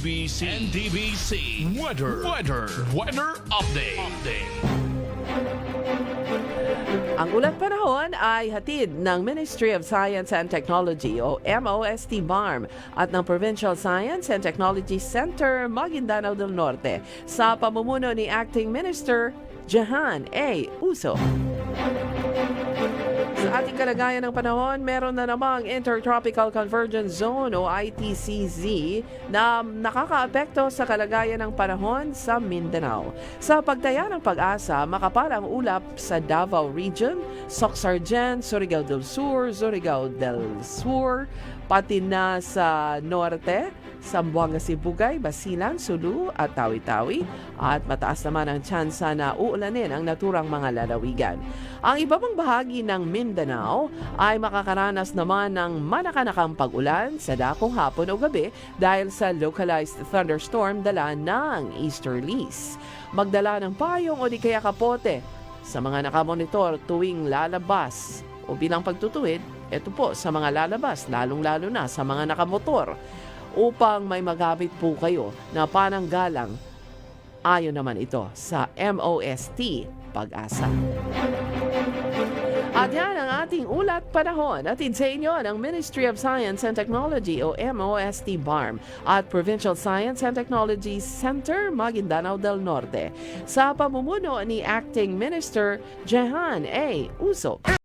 NTBC Weather Update. Ang ulat panahon ay hatid ng Ministry of Science and Technology o MOST BARM at ng Provincial Science and Technology Center Maguindanao del Norte sa pamumuno ni Acting Minister Jahan A. Uso. Sa ating kalagayan ng panahon, meron na namang Intertropical Convergence Zone o ITCZ na nakakaapekto sa kalagayan ng panahon sa Mindanao. Sa pagtaya ng pag-asa, makapalang ulap sa Davao Region, Soc-Sargen, Surigao del Sur, pati na sa Norte, Zamboanga, Sibugay, Basilan, Sulu at Tawi-Tawi at mataas naman ang tsansa na uulanin ang naturang mga lalawigan. Ang iba pang bahagi ng Mindanao ay makakaranas naman ng manakanakang pag-ulan sa dakong hapon o gabi dahil sa localized thunderstorm dala ng easterlies. Magdala ng payong o di kaya kapote sa mga nakamonitor tuwing lalabas o bilang pagtutuwid, ito po sa mga lalabas, lalong-lalo na sa mga nakamotor, upang may magamit po kayo na pananggalang ayon naman ito sa MOST Pag-asa. At yan ang ating ulat panahon. Atid sa inyo ng Ministry of Science and Technology o MOST BARM at Provincial Science and Technology Center Maguindanao del Norte sa pamumuno ni Acting Minister Jahan A. Uso.